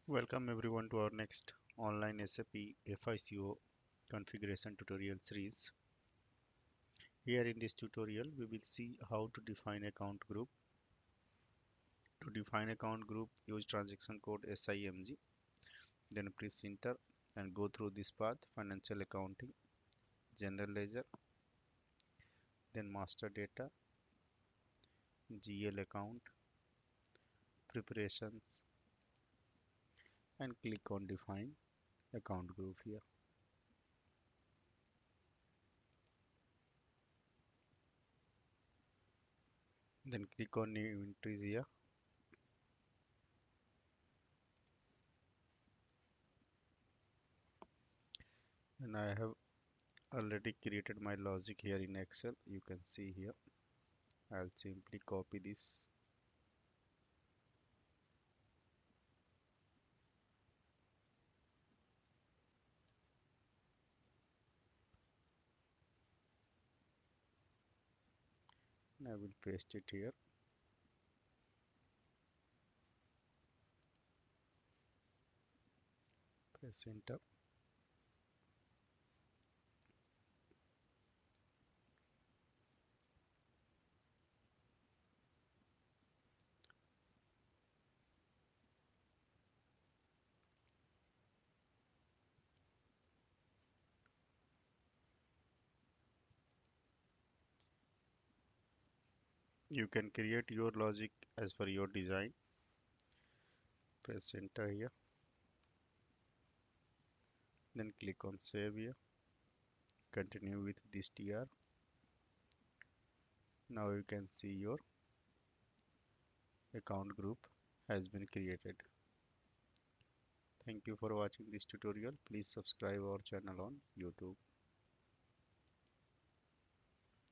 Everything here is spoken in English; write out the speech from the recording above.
Welcome everyone to our next online SAP FICO configuration tutorial series. Here in this tutorial, we will see how to define account group. To define account group, use transaction code SIMG. Then press enter and go through this path: financial accounting, general ledger, then master data, GL account, preparations, and click on define account group here. Then click on new entries here. And I have already created my logic here in Excel. You can see here. I'll simply copy this and I will paste it here. Press enter. You can create your logic as per your design. Press enter here. Then click on save here. Continue with this TR. Now you can see your account group has been created. Thank you for watching this tutorial. Please subscribe our channel on YouTube.